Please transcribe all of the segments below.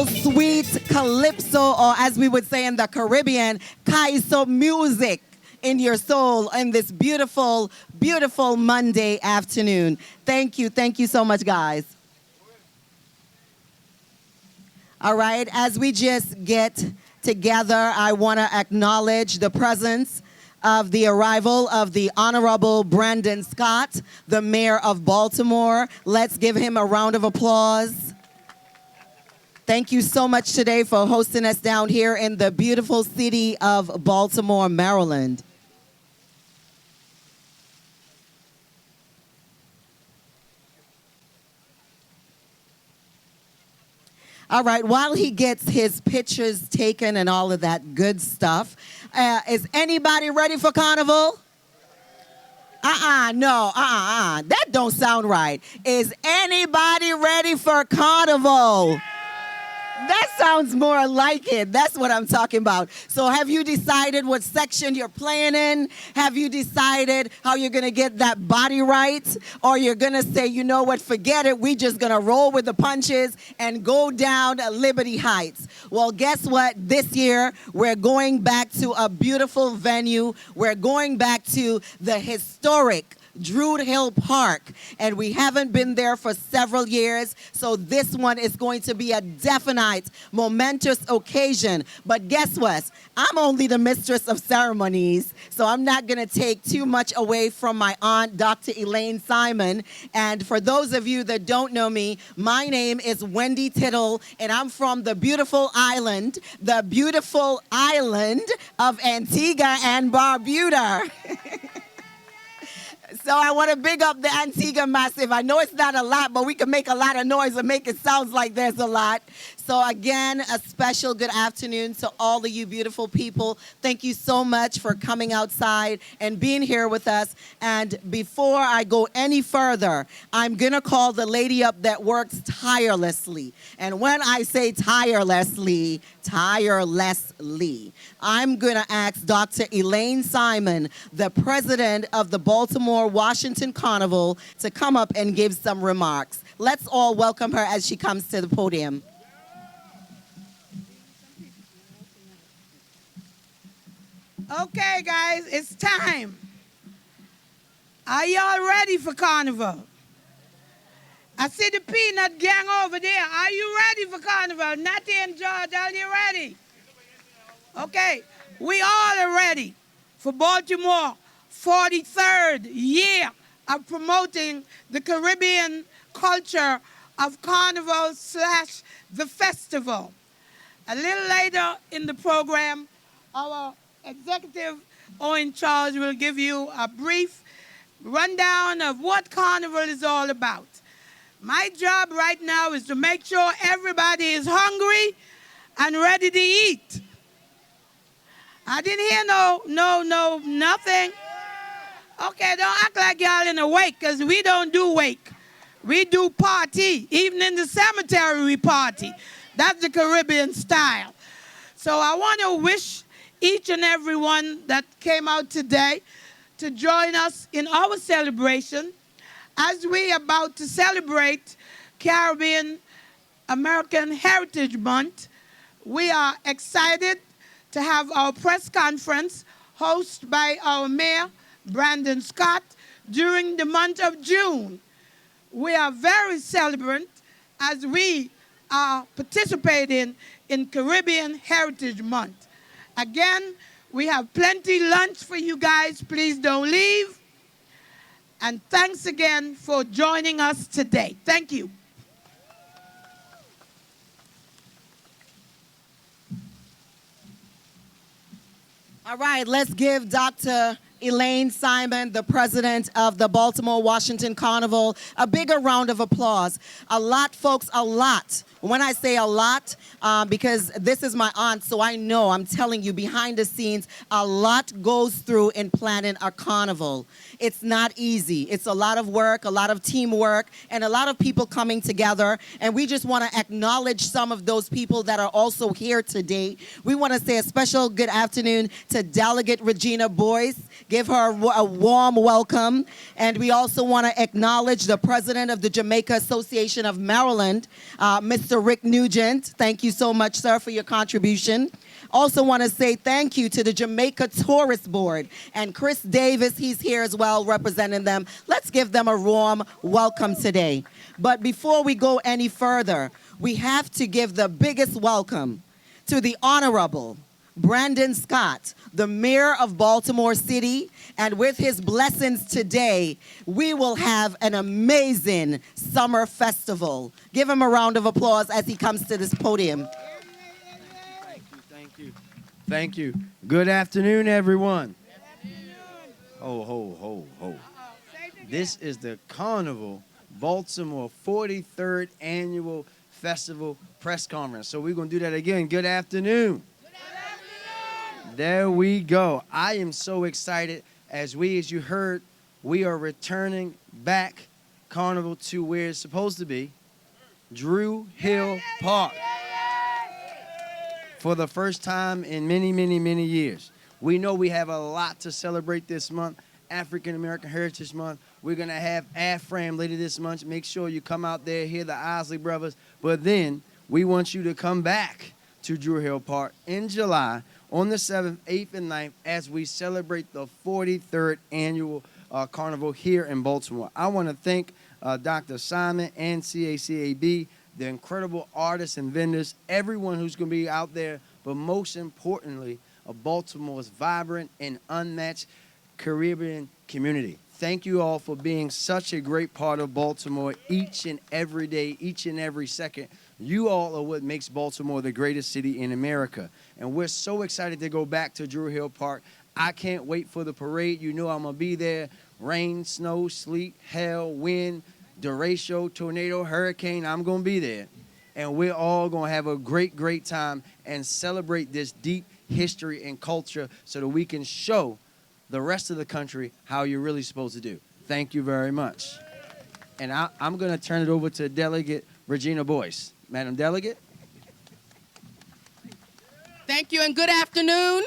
beautiful, sweet calypso, or as we would say in the Caribbean, kaiso music in your soul in this beautiful, beautiful Monday afternoon. Thank you. Thank you so much, guys. All right, as we just get together, I want to acknowledge the presence of the arrival of the Honorable Brandon Scott, the Mayor of Baltimore. Let's give him a round of applause. Thank you so much today for hosting us down here in the beautiful city of Baltimore, Maryland. All right, while he gets his pictures taken and all of that good stuff, is anybody ready for Carnival? No, that don't sound right. Is anybody ready for Carnival? That sounds more like it. That's what I'm talking about. So have you decided what section you're playing in? Have you decided how you're going to get that body right? Or you're going to say, you know what, forget it. We just going to roll with the punches and go down Liberty Heights. Well, guess what? This year, we're going back to a beautiful venue. We're going back to the historic Druid Hill Park, and we haven't been there for several years, so this one is going to be a definite, momentous occasion. But guess what? I'm only the mistress of ceremonies, so I'm not going to take too much away from my aunt, Dr. Elaine Simon. And for those of you that don't know me, my name is Wendy Tittle, and I'm from the beautiful island of Antigua and Barbuda. So I want to big up the Antigua Massive. I know it's not a lot, but we can make a lot of noise and make it sound like there's a lot. So again, a special good afternoon to all of you beautiful people. Thank you so much for coming outside and being here with us. And before I go any further, I'm going to call the lady up that works tirelessly. And when I say tirelessly, I'm going to ask Dr. Elaine Simon, the president of the Baltimore Washington Carnival, to come up and give some remarks. Let's all welcome her as she comes to the podium. Okay, guys, it's time. Are y'all ready for Carnival? I see the peanut gang over there. Are you ready for Carnival? Natty and George, are you ready? Okay, we all are ready for Baltimore 43rd year of promoting the Caribbean culture of Carnival / the festival. A little later in the program, our executive Owen Charles will give you a brief rundown of what Carnival is all about. My job right now is to make sure everybody is hungry and ready to eat. I didn't hear nothing. Okay, don't act like y'all in a wake, because we don't do wake. We do party. Even in the cemetery, we party. That's the Caribbean style. So I want to wish each and every one that came out today to join us in our celebration as we are about to celebrate Caribbean American Heritage Month. We are excited to have our press conference hosted by our Mayor, Brandon Scott, during the month of June. We are very celebrant as we are participating in Caribbean Heritage Month. Again, we have plenty lunch for you guys. Please don't leave. And thanks again for joining us today. Thank you. All right, let's give Dr. Elaine Simon, the president of the Baltimore Washington Carnival, a bigger round of applause. A lot, folks, a lot. When I say a lot, because this is my aunt, so I know, I'm telling you, behind the scenes, a lot goes through in planning a carnival. It's not easy. It's a lot of work, a lot of teamwork, and a lot of people coming together. And we just want to acknowledge some of those people that are also here today. We want to say a special good afternoon to Delegate Regina Boyce, Give her a warm welcome. And we also want to acknowledge the president of the Jamaica Association of Maryland, Mr. Rick Nugent. Thank you so much, sir, for your contribution. Also want to say thank you to the Jamaica Tourist Board. And Chris Davis, he's here as well representing them. Let's give them a warm welcome today. But before we go any further, we have to give the biggest welcome to the Honorable Brandon Scott, the Mayor of Baltimore City. And with his blessings today, we will have an amazing summer festival. Give him a round of applause as he comes to this podium. Thank you. Good afternoon, everyone. Ho, ho, ho, ho. This is the Carnival Baltimore 43rd Annual Festival Press Conference. So we're going to do that again. Good afternoon. Good afternoon. There we go. I am so excited. As you heard, we are returning back Carnival to where it's supposed to be, Drew Hill Park. For the first time in many, many, many years. We know we have a lot to celebrate this month, African American Heritage Month. We're going to have AFRAM later this month. Make sure you come out there, hear the Isley Brothers. But then we want you to come back to Drew Hill Park in July on the 7th, 8th, and 9th as we celebrate the 43rd Annual Carnival here in Baltimore. I want to thank Dr. Simon and CACAB, the incredible artists and vendors, everyone who's going to be out there, but most importantly, Baltimore's vibrant and unmatched Caribbean community. Thank you all for being such a great part of Baltimore each and every day, each and every second. You all are what makes Baltimore the greatest city in America. And we're so excited to go back to Drew Hill Park. I can't wait for the parade. You know I'm going to be there. Rain, snow, sleet, hail, wind, derecho, tornado, hurricane, I'm going to be there. And we're all going to have a great, great time and celebrate this deep history and culture so that we can show the rest of the country how you're really supposed to do. Thank you very much. And I'm going to turn it over to Delegate Regina Boyce. Madam Delegate. Thank you and good afternoon.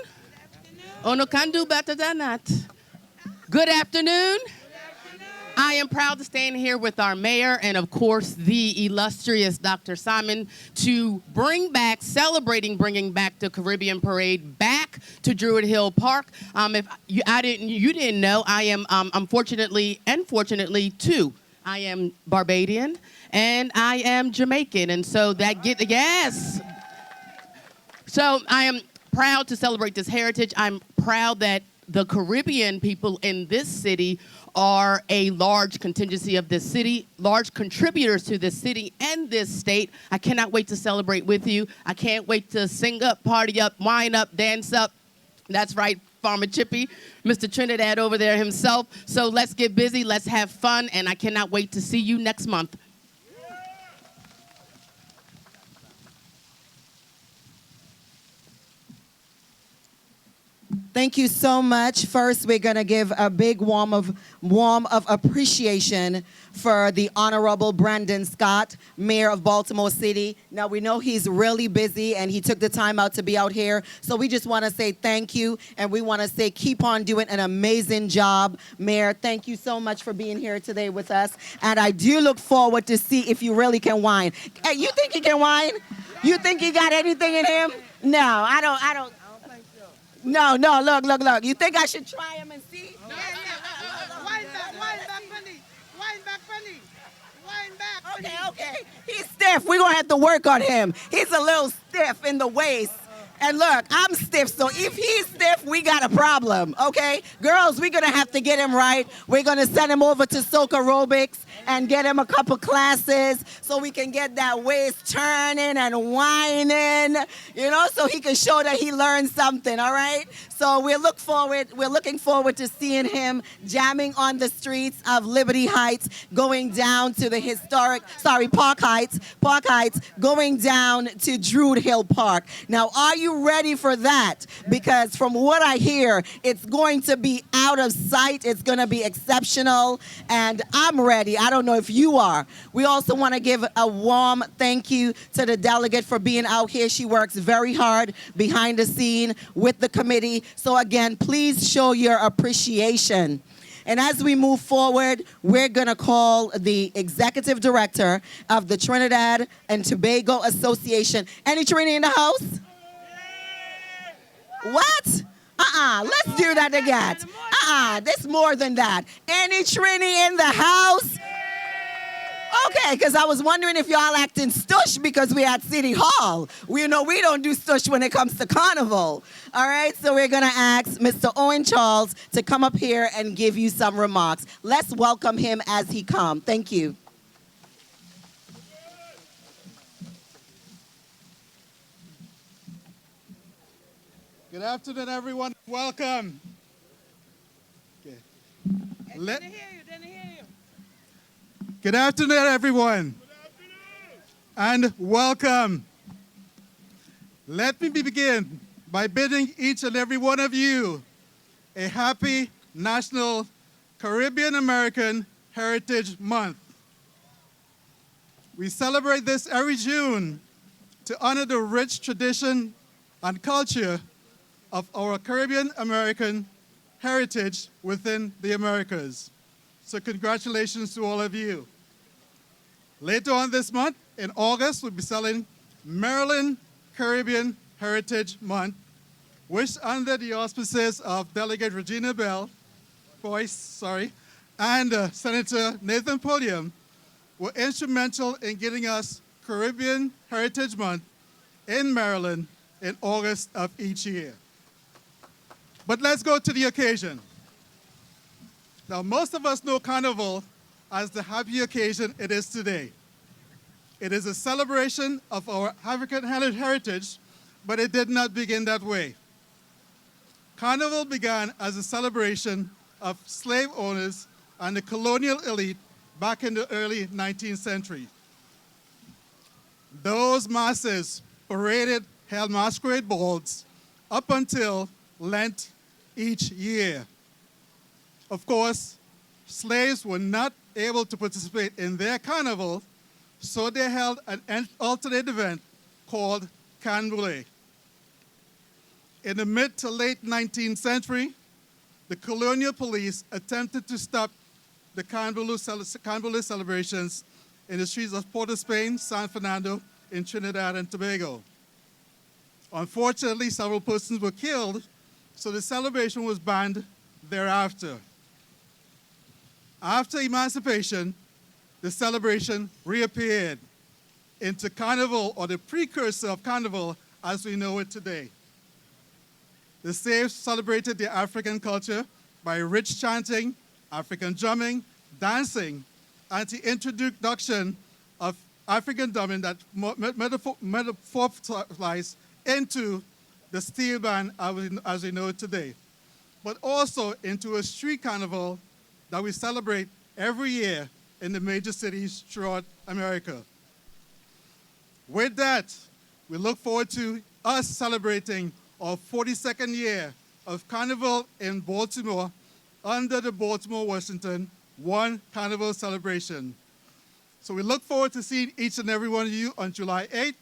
Ono can do better than that. Good afternoon. I am proud to stand here with our mayor and, of course, the illustrious Dr. Simon to bring back, bringing back the Caribbean Parade back to Druid Hill Park. If you didn't know, I am unfortunately and fortunately too. I am Barbadian and I am Jamaican, and so yes. So I am proud to celebrate this heritage. I'm proud that the Caribbean people in this city are a large contingency of this city, large contributors to this city and this state. I cannot wait to celebrate with you. I can't wait to sing up, party up, wine up, dance up. That's right, Farmer Chippy, Mr. Trinidad over there himself. So let's get busy, let's have fun, and I cannot wait to see you next month. Thank you so much. First, we're going to give a big warm of appreciation for the Honorable Brandon Scott, Mayor of Baltimore City. Now, we know he's really busy, and he took the time out to be out here. So we just want to say thank you, and we want to say keep on doing an amazing job, Mayor. Thank you so much for being here today with us. And I do look forward to see if you really can whine. Hey, you think he can whine? You think he got anything in him? No, I don't. No, look. You think I should try him and see? Wine back, funny. Okay. He's stiff. We're going to have to work on him. He's a little stiff in the waist. And look, I'm stiff, so if he's stiff, we got a problem, okay? Girls, we're going to have to get him right. We're going to send him over to Soca Aerobics and get him a couple classes so we can get that waist turning and whining, so he can show that he learned something, all right? So we're looking forward to seeing him jamming on the streets of Liberty Heights, going down to the Park Heights, going down to Druid Hill Park. Now, are you you ready for that? Because from what I hear, it's going to be out of sight. It's going to be exceptional. And I'm ready. I don't know if you are. We also want to give a warm thank you to the delegate for being out here. She works very hard behind the scene with the committee. So again, please show your appreciation. And as we move forward, we're going to call the executive director of the Trinidad and Tobago Association. Any Trini in the house? What? Let's do that again. There's more than that. Any Trini in the house? Okay, because I was wondering if y'all acting stush because we at City Hall. We know we don't do stush when it comes to Carnival. All right, so we're going to ask Mr. Owen Charles to come up here and give you some remarks. Let's welcome him as he comes. Thank you. Good afternoon, everyone. Welcome. Okay. Didn't hear you. Good afternoon, everyone. And welcome. Let me begin by bidding each and every one of you a happy National Caribbean American Heritage Month. We celebrate this every June to honor the rich tradition and culture of our Caribbean American heritage within the Americas. So congratulations to all of you. Later on this month, in August, we'll be celebrating Maryland Caribbean Heritage Month, which under the auspices of Delegate Regina Boyce, and Senator Nathan Pulliam, were instrumental in getting us Caribbean Heritage Month in Maryland in August of each year. But let's go to the occasion. Now, most of us know Carnival as the happy occasion it is today. It is a celebration of our African heritage, but it did not begin that way. Carnival began as a celebration of slave owners and the colonial elite back in the early 19th century. Those masses held masquerade balls up until Lent each year. Of course, slaves were not able to participate in their carnival, so they held an alternate event called Canboulay. In the mid to late 19th century, the colonial police attempted to stop the Canboulay celebrations in the streets of Port of Spain, San Fernando, in Trinidad and Tobago. Unfortunately, several persons were killed, so the celebration was banned thereafter. After emancipation, the celebration reappeared into Carnival, or the precursor of Carnival as we know it today. The slaves celebrated their African culture by rich chanting, African drumming, dancing, and the introduction of African drumming that metamorphosized into the steel band as we know it today, but also into a street carnival that we celebrate every year in the major cities throughout America. With that, we look forward to us celebrating our 42nd year of Carnival in Baltimore under the Baltimore, Washington One Carnival celebration. So we look forward to seeing each and every one of you on July 8th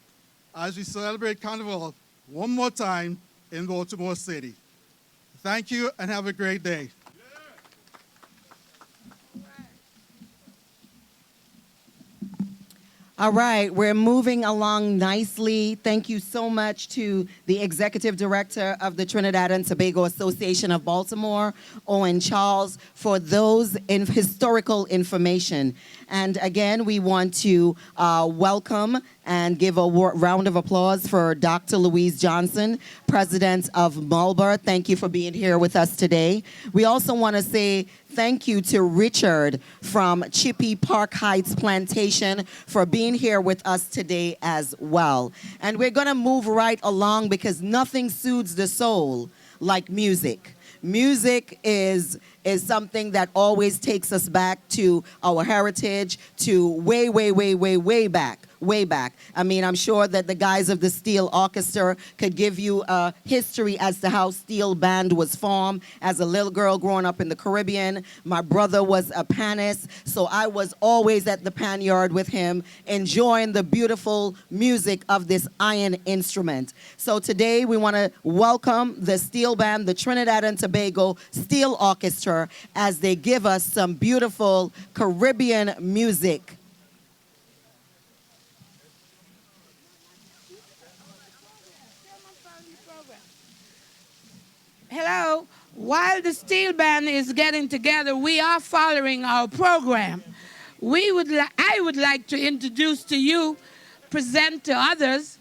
as we celebrate Carnival one more time in Baltimore City. Thank you and have a great day. All right, we're moving along nicely. Thank you so much to the Executive Director of the Trinidad and Tobago Association of Baltimore, Owen Charles, for those historical information. And again, we want to welcome and give a round of applause for Dr. Louise Johnson, President of Marlborough. Thank you for being here with us today. We also want to say thank you to Richard from Chippy Park Heights Plantation for being here with us today as well. And we're going to move right along because nothing soothes the soul like music. Music is something that always takes us back to our heritage, to way, way, way, way, way back way back. I mean, I'm sure that the guys of the Steel Orchestra could give you a history as to how Steel Band was formed. As a little girl growing up in the Caribbean, my brother was a panist, so I was always at the pan yard with him, enjoying the beautiful music of this iron instrument. So today we want to welcome the Steel Band, the Trinidad and Tobago Steel Orchestra, as they give us some beautiful Caribbean music. Hello. While the Steel Band is getting together, we are following our program. I would like to introduce to you, present to others,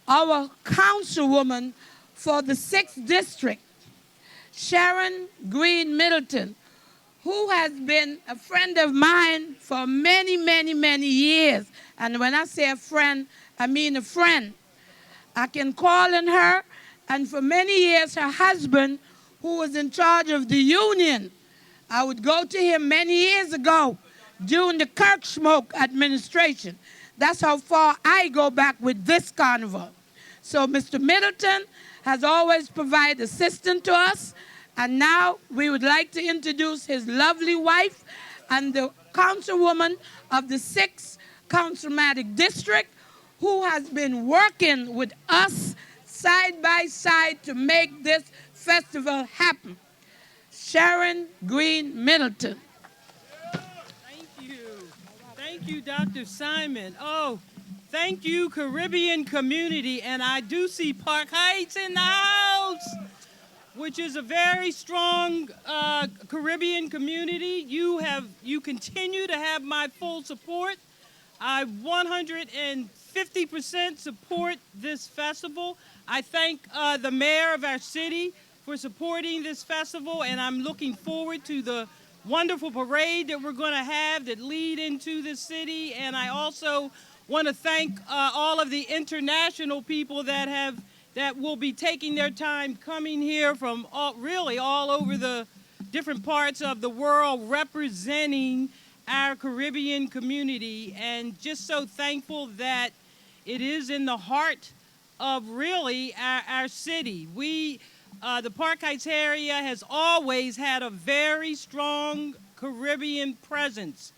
our councilwoman for the 6th District, Sharon Green Middleton, who has been a friend of mine for many, many, many years. And when I say a friend, I mean a friend. I can call on her, and for many years, her husband, who was in charge of the union, I would go to him many years ago during the Kirksmoke administration. That's how far I go back with this carnival. So Mr. Middleton has always provided assistance to us, and now we would like to introduce his lovely wife and the councilwoman of the 6th Councilmatic District, who has been working with us side by side to make this festival happen. Sharon Green Middleton. Thank you. Thank you, Dr. Simon. Oh, thank you, Caribbean community. And I do see Park Heights in the house, which is a very strong Caribbean community. You continue to have my full support. I 150% support this festival. I thank the mayor of our city for supporting this festival, and I'm looking forward to the wonderful parade that we're going to have that lead into the city. And I also want to thank all of the international people that will be taking their time coming here from really all over the different parts of the world, representing our Caribbean community, and just so thankful that it is in the heart of really our city. The Park Heights area has always had a very strong Caribbean presence.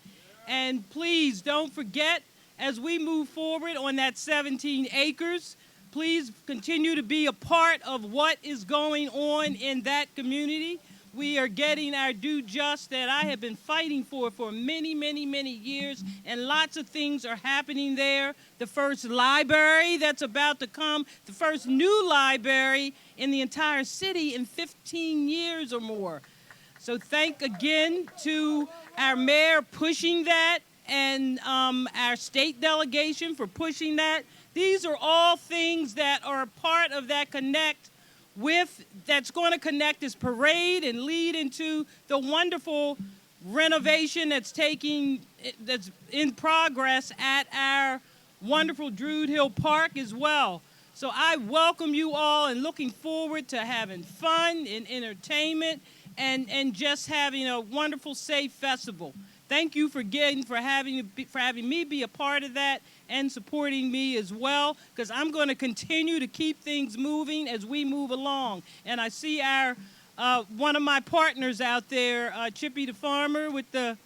And please don't forget, as we move forward on that 17 acres, please continue to be a part of what is going on in that community. We are getting our due just that I have been fighting for many, many, many years, and lots of things are happening there. The first library that's about to come, the first new library in the entire city in 15 years or more. So thank again to our mayor pushing that, and our state delegation for pushing that. These are all things that are part of that that's going to connect this parade and lead into the wonderful renovation that's in progress at our wonderful Druid Hill Park as well. So I welcome you all and looking forward to having fun and entertainment and just having a wonderful, safe festival. Thank you for having me be a part of that and supporting me as well, because I'm going to continue to keep things moving as we move along. And I see one of my partners out there, Chippy the farmer with the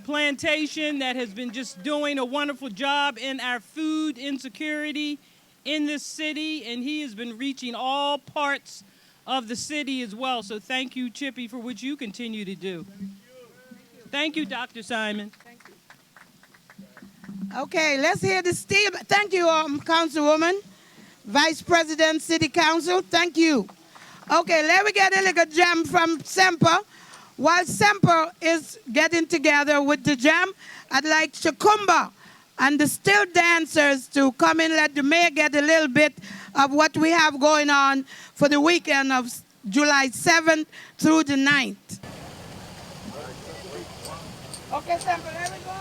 plantation, that has been just doing a wonderful job in our food insecurity in this city, and he has been reaching all parts of the city as well. So thank you, Chippy, for what you continue to do. Thank you, Dr. Simon. Thank you. Okay, let's hear the Steel. Thank you, Councilwoman, Vice President, City Council. Thank you. Okay, let me get a little jam from Semper. While Semper is getting together with the jam, I'd like Shakumba and the Still Dancers to come in, let the mayor get a little bit of what we have going on for the weekend of July 7th through the 9th. Okay, Semper, there we go.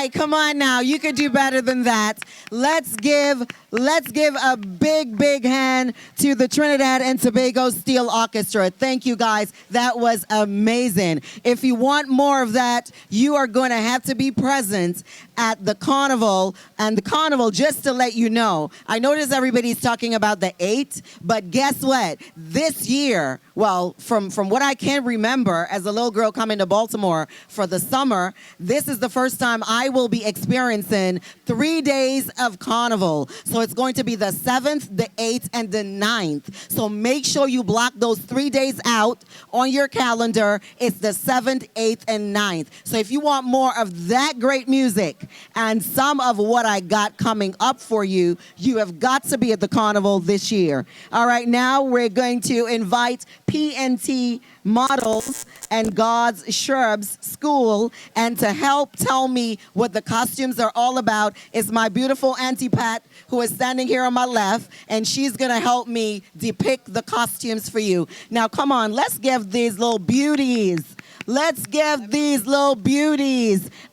right, come on now. You could do better than that. Let's give a big hand to the Trinidad and Tobago Steel Orchestra. Thank you guys. That was amazing. If you want more of that, you are going to have to be present at the carnival. And the carnival, just to let you know, I notice everybody's talking about the 8th, but guess what? This year, well, from what I can remember as a little girl coming to Baltimore for the summer, this is the first time I will be experiencing 3 days of carnival. So it's going to be the 7th, the 8th, and the 9th. So make sure you block those 3 days out on your calendar. It's the 7th, 8th, and 9th. So if you want more of that great music and some of what I got coming up for you, you have got to be at the carnival this year. All right, now we're going to invite PNT Models and God's Shrubs School, and to help tell me what the costumes are all about is my beautiful Auntie Pat, who is standing here on my left, and she's gonna help me depict the costumes for you. Now come on, let's give these little beauties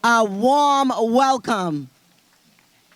a warm welcome.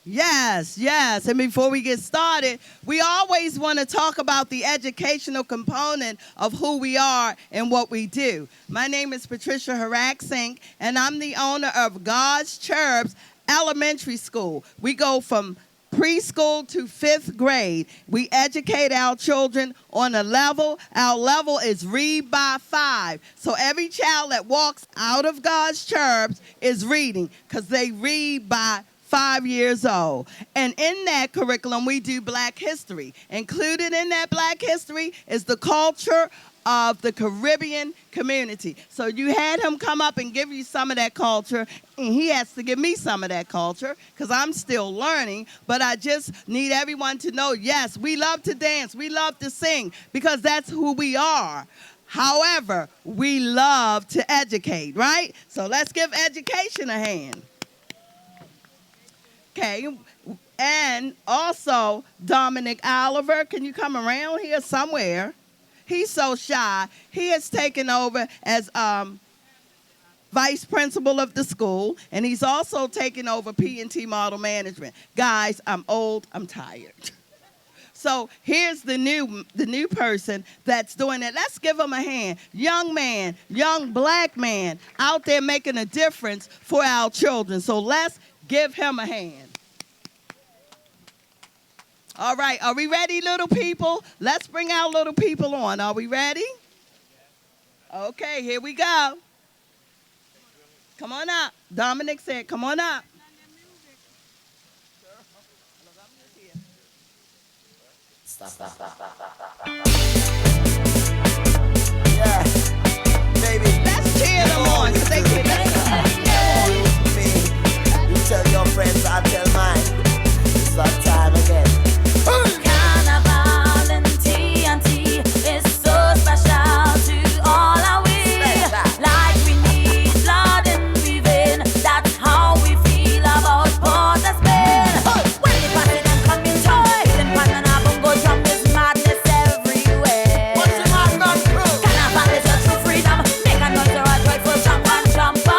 Yes, yes. And before we get started, we always want to talk about the educational component of who we are and what we do. My name is Patricia Haraksink, and I'm the owner of God's Cherubs Elementary School. We go from preschool to 5th grade. We educate our children on a level. Our level is read by 5. So every child that walks out of God's Cherubs is reading, because they read by 5 years old. And in that curriculum, we do Black history. Included in that Black history is the culture of the Caribbean community. So you had him come up and give you some of that culture, and he has to give me some of that culture, because I'm still learning. But I just need everyone to know, yes, we love to dance, we love to sing, because that's who we are. However, we love to educate, right? So let's give education a hand. Okay, and also Dominic Oliver, can you come around here somewhere? He's so shy. He has taken over as vice principal of the school, and he's also taken over P&T Model Management. Guys, I'm old, I'm tired. So here's the new person that's doing it. Let's give him a hand. Young man, young Black man out there making a difference for our children. So let's give him a hand. All right, are we ready, little people? Let's bring our little people on. Are we ready? Okay, here we go. Come on up. Dominic said, come on up. Yeah, baby. Let's cheer them on, because they can. You tell your friends, I tell mine. It's that time again. Carnival and TNT is so special to all our we. Like we need blood in we vein. That's how we feel about Port of Spain. When the party them come in toy, them banana bongo drum is madness everywhere. What's the man done crew? Carnival is a true freedom. Make a noise or a joyful jump and jump.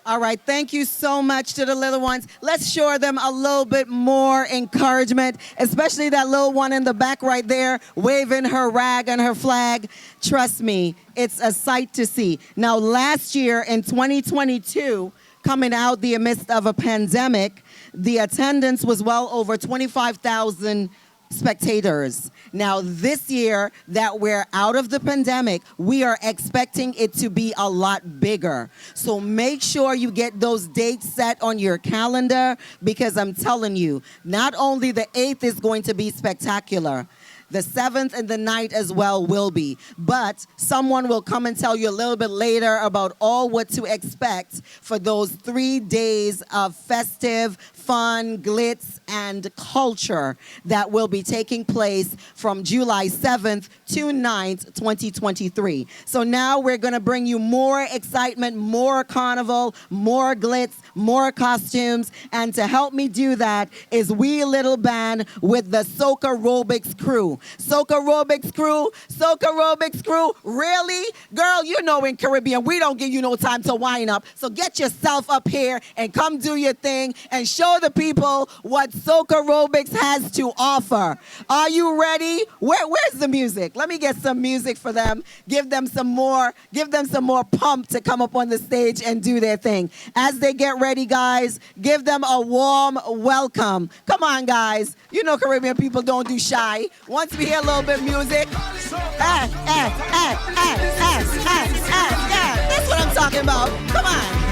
All right, thank you so much to the little ones. Let's show them a little bit more encouragement, especially that little one in the back right there, waving her rag and her flag. Trust me, it's a sight to see. Now, last year in 2022, coming out the midst of a pandemic, the attendance was well over 25,000 spectators. Now, this year that we're out of the pandemic, we are expecting it to be a lot bigger. So make sure you get those dates set on your calendar, because I'm telling you, not only the 8th is going to be spectacular, the 7th and the 9th as well will be. But someone will come and tell you a little bit later about all what to expect for those 3 days of festive, fun, glitz, and culture that will be taking place from July 7th to 9th, 2023. So now we're going to bring you more excitement, more carnival, more glitz, more costumes. And to help me do that is Wee Little Band with the Soca Aerobics crew. Soca Aerobics crew, really? Girl, you know in Caribbean, we don't give you no time to wind up. So get yourself up here and come do your thing and show the people what Soca Aerobics has to offer. Are you ready? Where's the music? Let me get some music for them. Give them some more pump to come up on the stage and do their thing. As they get ready, guys, give them a warm welcome. Come on, guys. You know Caribbean people don't do shy. Once we hear a little bit of music, yeah, that's what I'm talking about. Come on.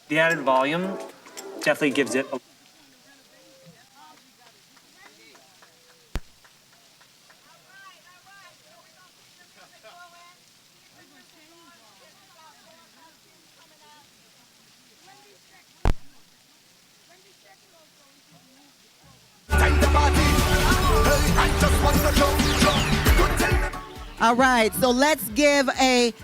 The added volume definitely gives it a All right, so let's give a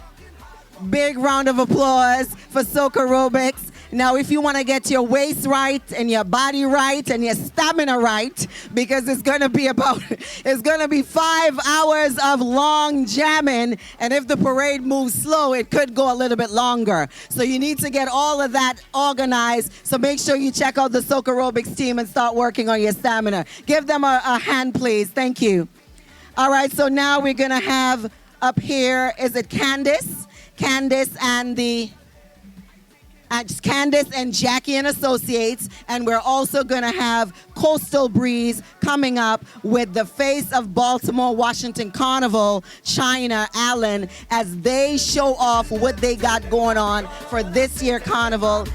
big round of applause for Soca Aerobics. Now, if you want to get your waist right and your body right and your stamina right, because it's going to be 5 hours of long jamming, and if the parade moves slow, it could go a little bit longer. So you need to get all of that organized. So make sure you check out the Soca Aerobics team and start working on your stamina. Give them a hand, please. Thank you. All right, so now we're going to have up here, is it Candace? Candace and Jackie and Associates, and we're also going to have Coastal Breeze coming up with the face of Baltimore Washington Carnival, China Allen, as they show off what they got going on for this year Carnival.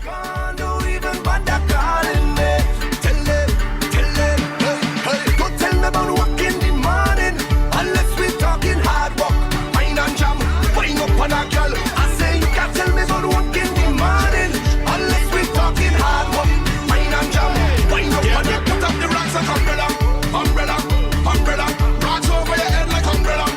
Umbrella, rocks over your head like umbrella.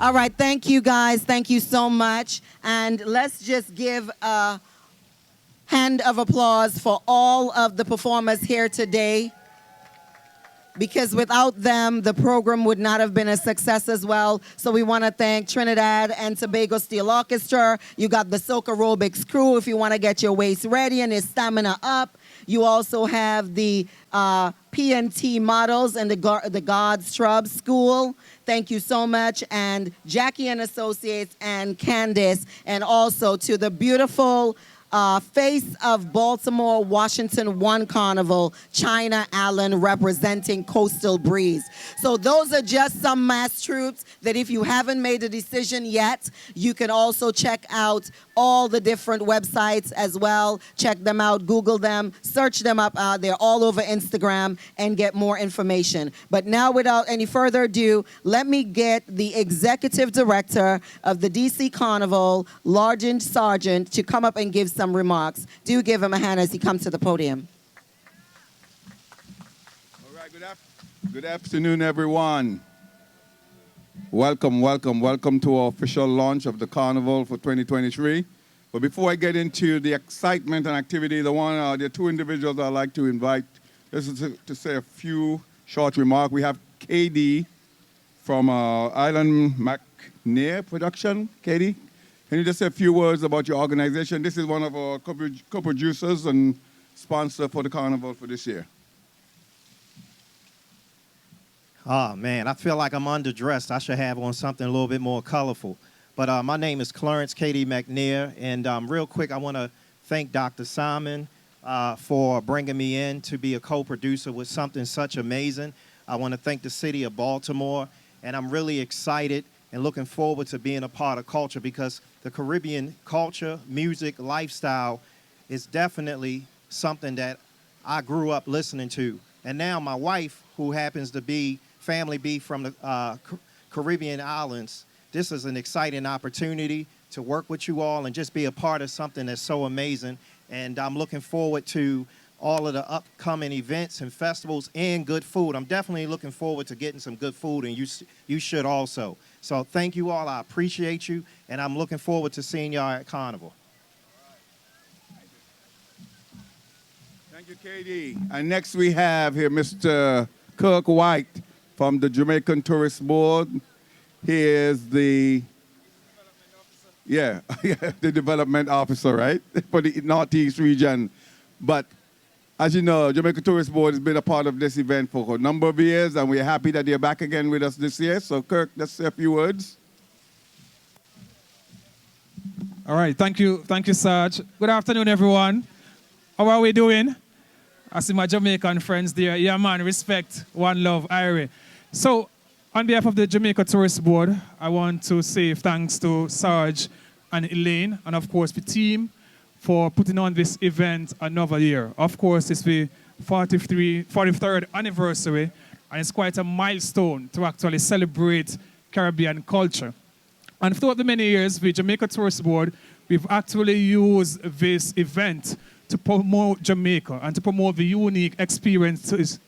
All right, thank you guys. Thank you so much. And let's just give a hand of applause for all of the performers here today, because without them, the program would not have been a success as well. So we want to thank Trinidad and Tobago Steel Orchestra. You got the Soca Aerobics crew if you want to get your waist ready and your stamina up. You also have the PNT models and the God's Shrub School. Thank you so much. And Jackie and Associates and Candace, and also to the beautiful Face of Baltimore Washington 1 Carnival, China Allen, representing Coastal Breeze. So those are just some mass troops that if you haven't made a decision yet, you can also check out all the different websites as well. Check them out, Google them, search them up. They're all over Instagram, and get more information. But now, without any further ado, let me get the executive director of the DC Carnival, Largent Sargent, to come up and give some remarks. Do give him a hand as he comes to the podium. All right, good afternoon, everyone. Welcome, welcome, welcome to our official launch of the Carnival for 2023. But before I get into the excitement and activity, there are two individuals I'd like to invite just to say a few short remarks. We have KD from Island McNair Production. KD, can you just say a few words about your organization? This is one of our co-producers and sponsor for the Carnival for this year. Oh, man, I feel like I'm underdressed. I should have on something a little bit more colorful. But my name is Clarence K.D. McNair, and real quick, I want to thank Dr. Simon for bringing me in to be a co-producer with something such amazing. I want to thank the city of Baltimore, and I'm really excited and looking forward to being a part of culture, because the Caribbean culture, music, lifestyle is definitely something that I grew up listening to. And now my wife, who happens to be family be from the Caribbean islands, this is an exciting opportunity to work with you all and just be a part of something that's so amazing. And I'm looking forward to all of the upcoming events and festivals and good food. I'm definitely looking forward to getting some good food, and you should also. So thank you all. I appreciate you, and I'm looking forward to seeing y'all at Carnival. Thank you, KD. And next we have here Mr. Kirk White from the Jamaican Tourist Board. He is the the development officer, right, for the Northeast region. But as you know, Jamaica Tourist Board has been a part of this event for a number of years, and we're happy that they're back again with us this year. So, Kirk, just say a few words. All right, thank you, Sarge. Good afternoon, everyone. How are we doing? I see my Jamaican friends there. Yeah, man, respect, one love, Irie. So, on behalf of the Jamaica Tourist Board, I want to say thanks to Sarge and Elaine, and of course the team, for putting on this event another year. Of course, it's the 43rd anniversary, and it's quite a milestone to actually celebrate Caribbean culture. And throughout the many years, the Jamaica Tourist Board, we've actually used this event to promote Jamaica and to promote the unique experiences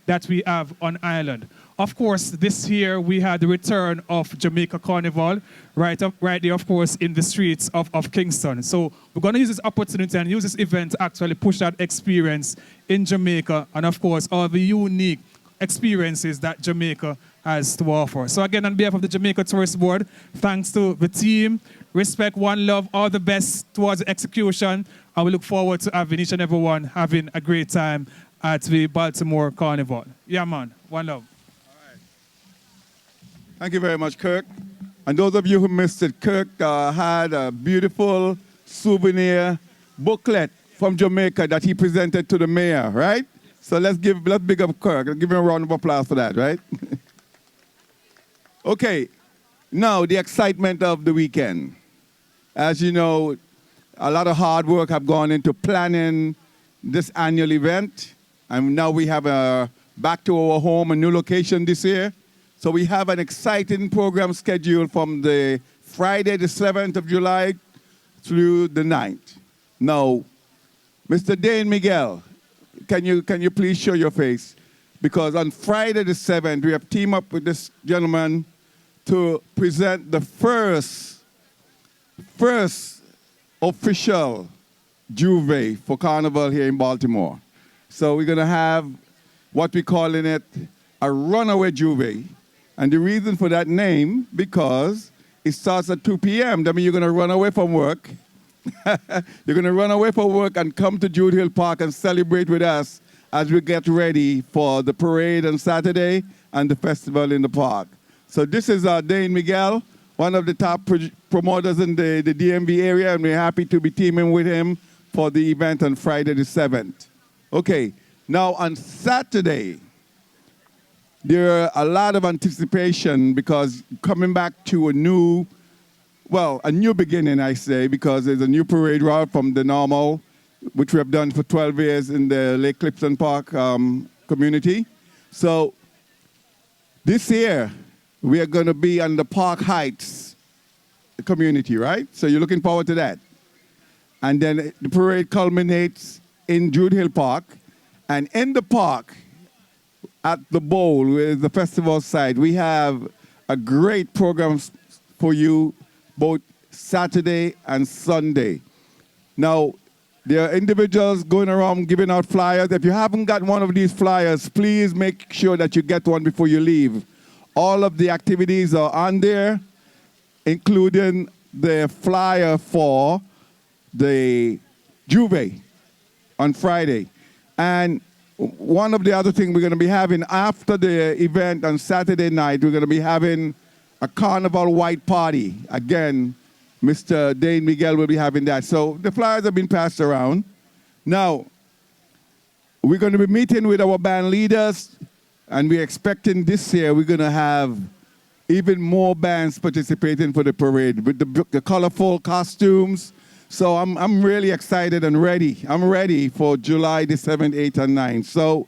that we have on island. Of course, this year we had the return of Jamaica Carnival, right there, of course, in the streets of Kingston. So we're going to use this opportunity and use this event to actually push that experience in Jamaica, and of course, all the unique experiences that Jamaica has to offer. So again, on behalf of the Jamaica Tourist Board, thanks to the team, respect, one love, all the best towards the execution, and we look forward to having each and every one having a great time at the Baltimore Carnival. Yeah, man, one love. Thank you very much, Kirk. And those of you who missed it, Kirk had a beautiful souvenir booklet from Jamaica that he presented to the mayor, right? So let's big up Kirk. Let's give him a round of applause for that, right? Okay, now the excitement of the weekend. As you know, a lot of hard work have gone into planning this annual event. And now we have back to our home, a new location this year. So we have an exciting program scheduled from the Friday, the 7th of July through the 9th. Now, Mr. Dane Miguel, can you please show your face? Because on Friday the 7th, we have teamed up with this gentleman to present the first official Juve for Carnival here in Baltimore. So we're going to have what we're calling it a runaway Juve. And the reason for that name, because it starts at 2 p.m. That means you're going to run away from work. You're going to run away from work and come to Druid Hill Park and celebrate with us as we get ready for the parade on Saturday and the festival in the park. So this is Dane Miguel, one of the top promoters in the DMV area, and we're happy to be teaming with him for the event on Friday the 7th. Okay, now on Saturday, there are a lot of anticipation because coming back to a new beginning, I say, because there's a new parade route from the normal, which we have done for 12 years in the Lake Clipson Park community. So this year, we are going to be on the Park Heights community, right? So you're looking forward to that. And then the parade culminates in Druid Hill Park. And in the park, at the bowl, with the festival side, we have a great program for you both Saturday and Sunday. Now, there are individuals going around giving out flyers. If you haven't got one of these flyers, please make sure that you get one before you leave. All of the activities are on there, including the flyer for the Juve on Friday. And one of the other things we're going to be having after the event on Saturday night, we're going to be having a Carnival White Party. Again, Mr. Dane Miguel will be having that. So the flyers have been passed around. Now, we're going to be meeting with our band leaders, and we're expecting this year we're going to have even more bands participating for the parade with the colorful costumes. So I'm really excited and ready. I'm ready for July the 7th, 8th, and 9th. So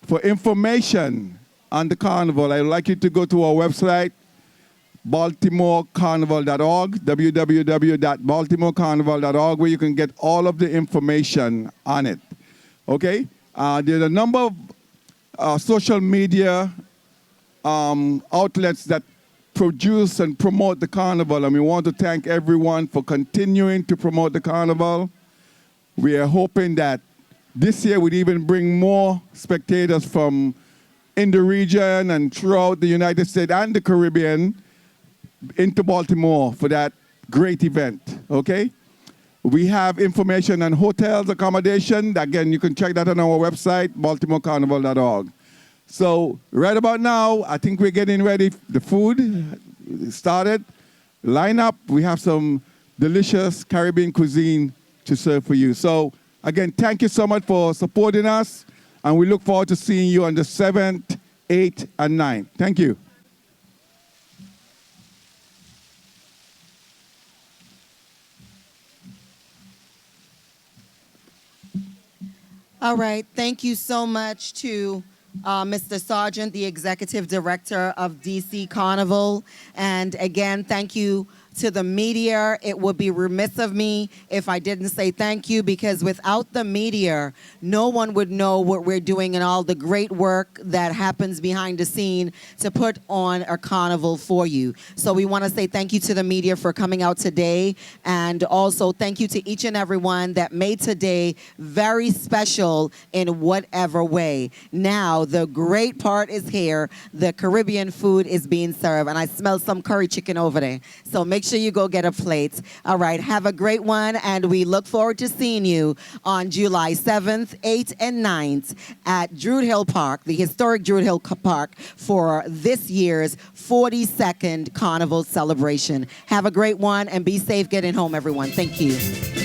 for information on the carnival, I'd like you to go to our website, baltimorecarnival.org, www.baltimorecarnival.org, where you can get all of the information on it. Okay? There's a number of social media outlets that produce and promote the carnival, and we want to thank everyone for continuing to promote the carnival. We are hoping that this year we'd even bring more spectators from in the region and throughout the United States and the Caribbean into Baltimore for that great event, okay? We have information on hotels, accommodation. Again, you can check that on our website, baltimorecarnival.org. So right about now, I think we're getting ready. The food started. Line up. We have some delicious Caribbean cuisine to serve for you. So again, thank you so much for supporting us. And we look forward to seeing you on the 7th, 8th, and 9th. Thank you. All right. Thank you so much to Mr. Sargent, the Executive Director of DC Carnival. And again, thank you to the media. It would be remiss of me if I didn't say thank you, because without the media, no one would know what we're doing and all the great work that happens behind the scene to put on a carnival for you. So we want to say thank you to the media for coming out today, and also thank you to each and everyone that made today very special in whatever way. Now, the great part is here. The Caribbean food is being served, and I smell some curry chicken over there. So make sure you go get a plate. All right, have a great one, and we look forward to seeing you on July 7th, 8th, and 9th at Druid Hill Park, the historic Druid Hill Park, for this year's 42nd Carnival celebration. Have a great one, and be safe getting home, everyone. Thank you.